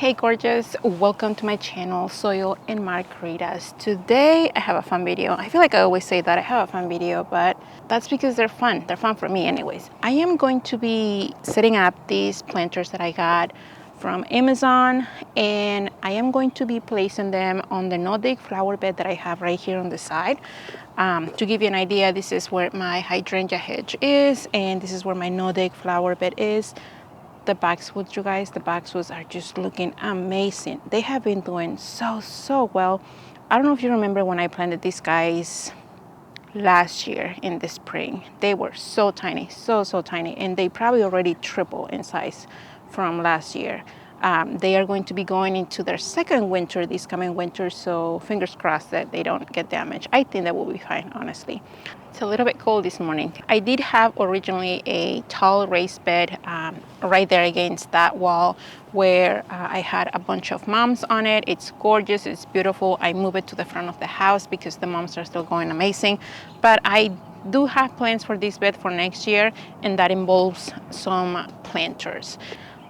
Hey gorgeous, welcome to my channel Soil and Margaritas. Today I have a fun video. I feel like I always say that I have a fun video, but that's because they're fun. They're fun for me anyways. I am going to be setting up these planters that I got from Amazon, and I am going to be placing them on the no-dig flower bed that I have right here on the side. To give you an idea, this is where my hydrangea hedge is, and this is where my no-dig flower bed is. The boxwoods, you guys, the boxwoods are just looking amazing. They have been doing so well. I don't know if you remember when I planted these guys last year in the spring. They were so tiny, so tiny, and they probably already tripled in size from last year. They are going to be going into their second winter this coming winter, so fingers crossed that they don't get damaged. I think that will be fine, honestly. It's a little bit cold this morning. I did have originally a tall raised bed right there against that wall where I had a bunch of mums on it. It's gorgeous, it's beautiful. I moved it to the front of the house because the mums are still going amazing. But I do have plans for this bed for next year, and that involves some planters.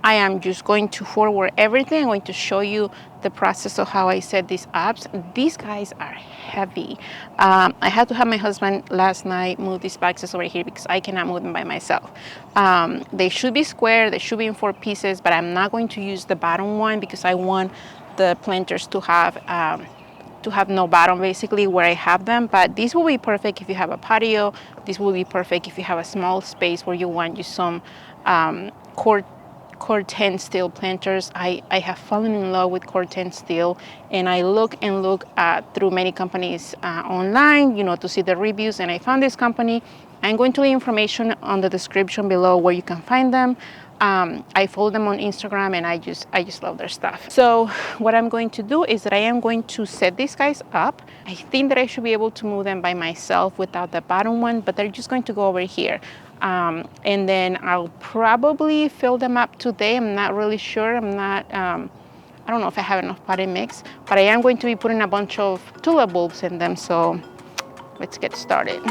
I am just going to forward everything. I'm going to show you the process of how I set these up. These guys are heavy. I had to have my husband last night move these boxes over here because I cannot move them by myself. They should be square, they should be in 4 pieces, but I'm not going to use the bottom one because I want the planters to have no bottom basically where I have them. But this will be perfect if you have a patio. This will be perfect if you have a small space where you want just some core 10 steel planters. I have fallen in love with core 10 steel, and I look through many companies online, you know, to see the reviews, and I found this company. I'm going to leave information on the description below where you can find them. I follow them on Instagram, and I just love their stuff. So what I'm going to do is that I am going to set these guys up. I think that I should be able to move them by myself without the bottom one, but they're just going to go over here. And then I'll probably fill them up today. I'm not really sure. I don't know if I have enough potting mix, but I am going to be putting a bunch of tulip bulbs in them. So let's get started.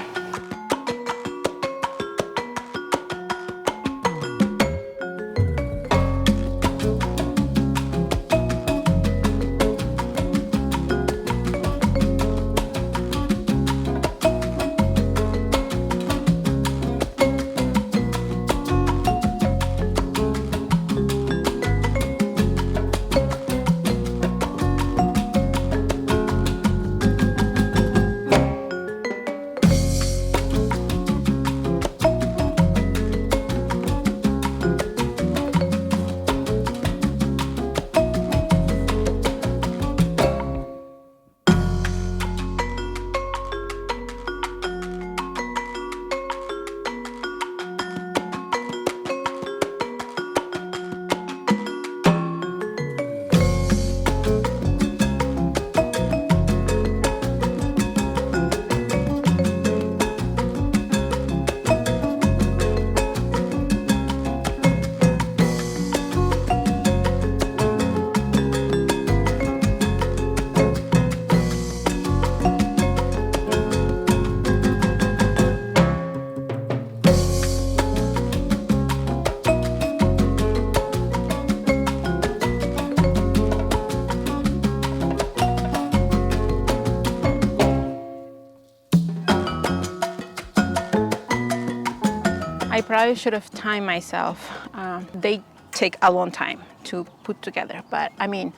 I probably should have timed myself. They take a long time to put together, but I mean,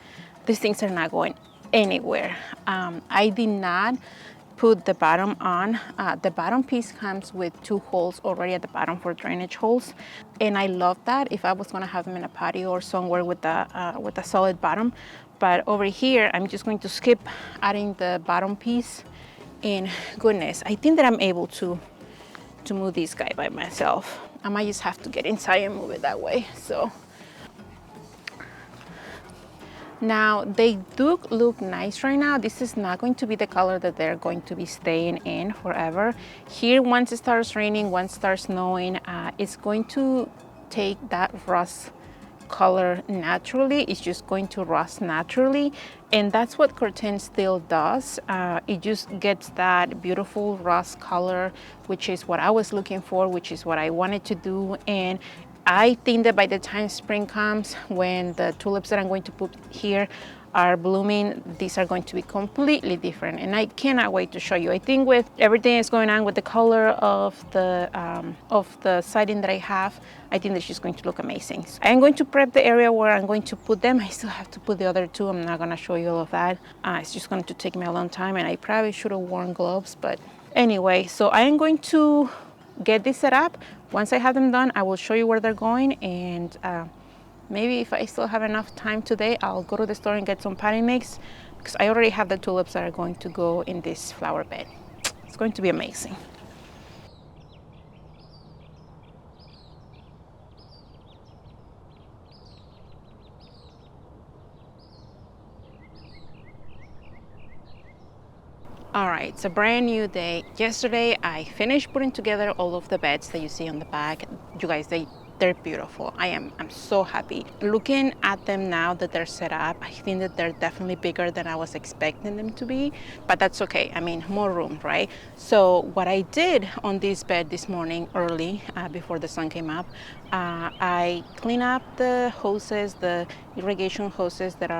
these things are not going anywhere. I did not put the bottom on. The bottom piece comes with 2 holes already at the bottom for drainage holes, and I love that if I was gonna have them in a patio or somewhere with a solid bottom. But over here, I'm just going to skip adding the bottom piece, and goodness, I think that I'm able to move this guy by myself. I might just have to get inside and move it that way. So now they do look nice right now. This is not going to be the color that they're going to be staying in forever. Here, once it starts raining, once it starts snowing, it's going to take that rust color naturally. It's just going to rust naturally, and that's what curtain steel does. It just gets that beautiful rust color, which is what I was looking for, which is what I wanted to do. And I think that by the time spring comes, when the tulips that I'm going to put here are blooming, these are going to be completely different, and I cannot wait to show you. I think with everything that's going on with the color of the siding that I have, I think that she's going to look amazing. So I'm going to prep the area where I'm going to put them. I still have to put the other two. I'm not going to show you all of that. It's just going to take me a long time, and I probably should have worn gloves, but anyway, so I am going to get this set up. Once I have them done, I will show you where they're going, and maybe if I still have enough time today, I'll go to the store and get some potting mix, because I already have the tulips that are going to go in this flower bed. It's going to be amazing. All right, it's a brand new day. Yesterday, I finished putting together all of the beds that you see on the back. You guys, they're beautiful. I'm so happy. Looking at them now that they're set up, I think that they're definitely bigger than I was expecting them to be, but that's okay. I mean, more room, right? So what I did on this bed this morning early, before the sun came up, I cleaned up the hoses, the irrigation hoses that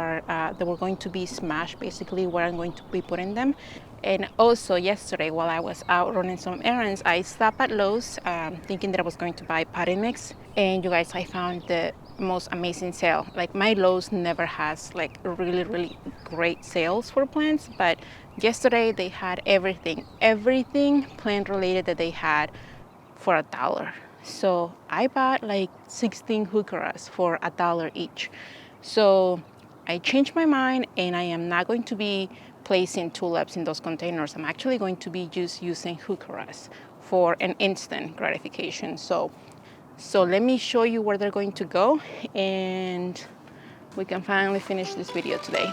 were going to be smashed, basically where I'm going to be putting them. And also yesterday, while I was out running some errands, I stopped at Lowe's, thinking that I was going to buy potting mix. And you guys, I found the most amazing sale. Like, my Lowe's never has like really great sales for plants, but yesterday they had everything plant related that they had for $1. So I bought like 16 heucheras for $1 each. So I changed my mind, and I am not going to be placing tulips in those containers. I'm actually going to be just using heucheras for an instant gratification. So let me show you where they're going to go, and we can finally finish this video today.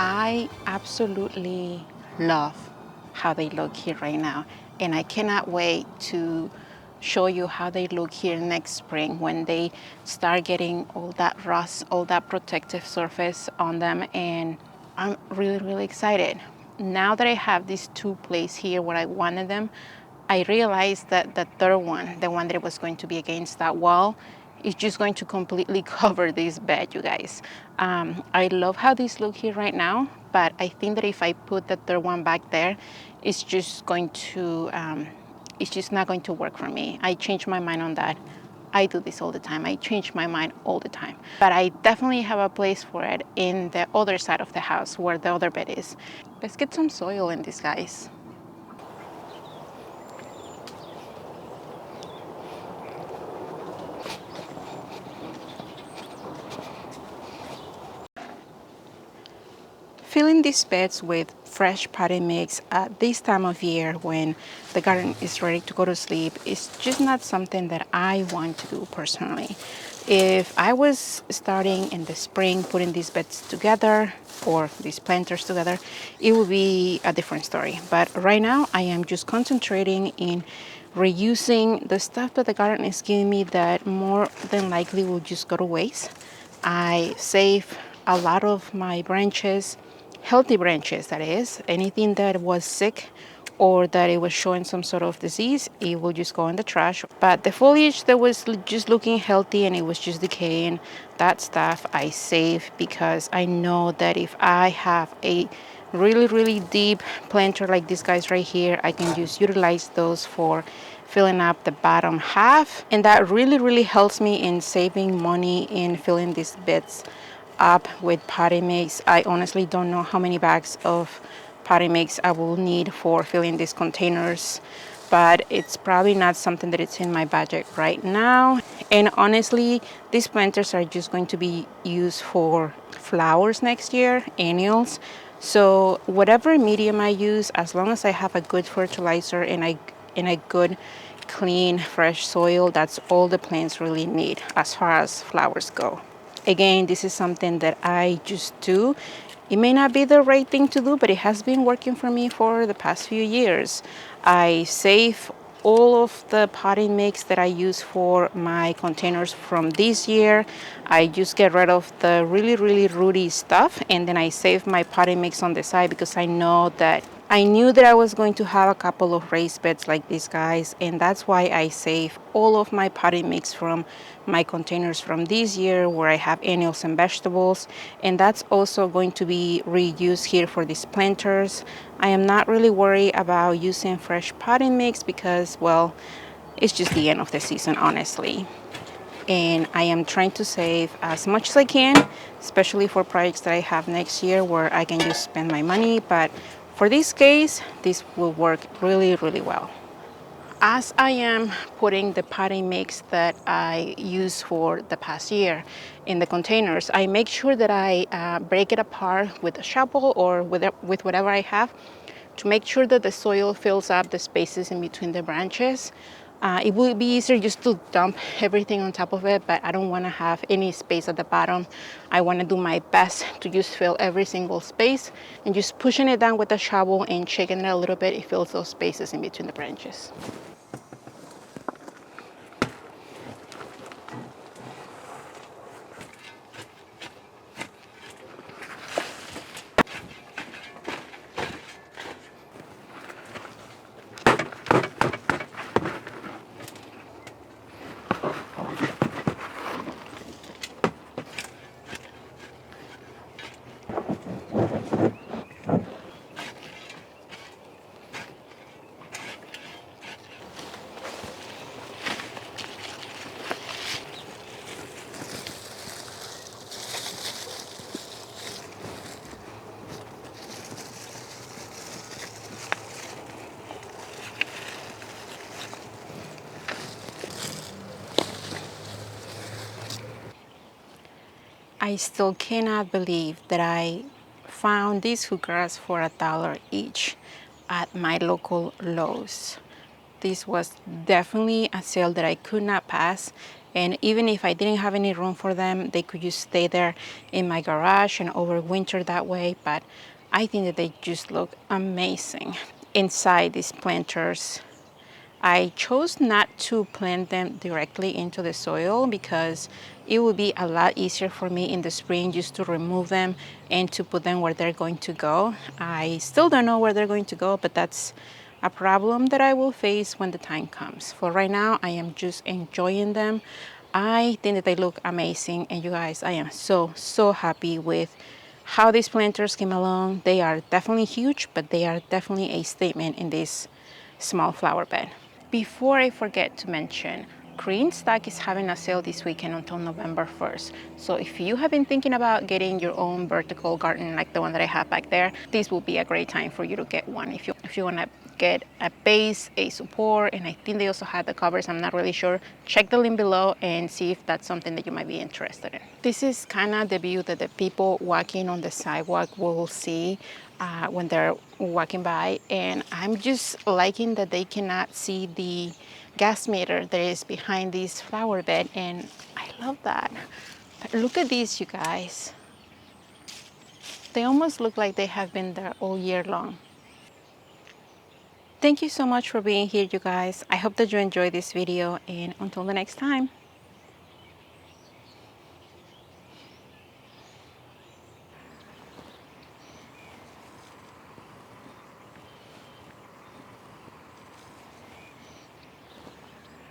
I absolutely love how they look here right now, and I cannot wait to show you how they look here next spring when they start getting all that rust, all that protective surface on them, and I'm really excited. Now that I have these two placed here where I wanted them, I realized that the third one, the one that was going to be against that wall, is just going to completely cover this bed, you guys. I love how these look here right now, but I think that if I put the third one back there, it's just going to, it's just not going to work for me. I changed my mind on that. I do this all the time. I change my mind all the time. But I definitely have a place for it in the other side of the house where the other bed is. Let's get some soil in this, guys. Filling these beds with fresh potting mix at this time of year when the garden is ready to go to sleep is just not something that I want to do personally. If I was starting in the spring putting these beds together or these planters together, it would be a different story. But right now I am just concentrating in reusing the stuff that the garden is giving me that more than likely will just go to waste. I save a lot of my branches, healthy branches, that is. Anything that was sick or that it was showing some sort of disease, it will just go in the trash. But the foliage that was just looking healthy and it was just decaying, that stuff I save, because I know that if I have a really deep planter like these guys right here, I can just utilize those for filling up the bottom half, and that really helps me in saving money in filling these beds up with potting mix. I honestly don't know how many bags of potting mix I will need for filling these containers, but it's probably not something that it's in my budget right now. And honestly, these planters are just going to be used for flowers next year, annuals. So whatever medium I use, as long as I have a good fertilizer and a good clean fresh soil, that's all the plants really need as far as flowers go. Again, this is something that I just do. It may not be the right thing to do, but it has been working for me for the past few years. I save all of the potting mix that I use for my containers from this year. I just get rid of the really rooty stuff, and then I save my potting mix on the side because I knew that I was going to have a couple of raised beds like these guys, and that's why I save all of my potting mix from my containers from this year where I have annuals and vegetables, and that's also going to be reused here for these planters. I am not really worried about using fresh potting mix because, well, it's just the end of the season, honestly. And I am trying to save as much as I can, especially for projects that I have next year where I can just spend my money. But for this case, this will work really well. As I am putting the potting mix that I used for the past year in the containers, I make sure that I break it apart with a shovel or with whatever I have to make sure that the soil fills up the spaces in between the branches. It would be easier just to dump everything on top of it, but I don't want to have any space at the bottom. I want to do my best to just fill every single space, and just pushing it down with a shovel and shaking it a little bit, it fills those spaces in between the branches. I still cannot believe that I found these heucheras for $1 each at my local Lowe's. This was definitely a sale that I could not pass, and even if I didn't have any room for them, they could just stay there in my garage and overwinter that way. But I think that they just look amazing inside these planters. I chose not to plant them directly into the soil because it would be a lot easier for me in the spring just to remove them and to put them where they're going to go. I still don't know where they're going to go, but that's a problem that I will face when the time comes. For right now, I am just enjoying them. I think that they look amazing, and you guys, I am so happy with how these planters came along. They are definitely huge, but they are definitely a statement in this small flower bed. Before I forget to mention, Green Stack is having a sale this weekend until November 1st. So if you have been thinking about getting your own vertical garden like the one that I have back there, this will be a great time for you to get one. If you want to get a base, a support, and I think they also have the covers, I'm not really sure. Check the link below and see if that's something that you might be interested in. This is kind of the view that the people walking on the sidewalk will see when they're walking by, and I'm just liking that they cannot see the gas meter that is behind this flower bed, and I love that. But look at these, you guys. They almost look like they have been there all year long. Thank you so much for being here, you guys. I hope that you enjoyed this video, and until the next time.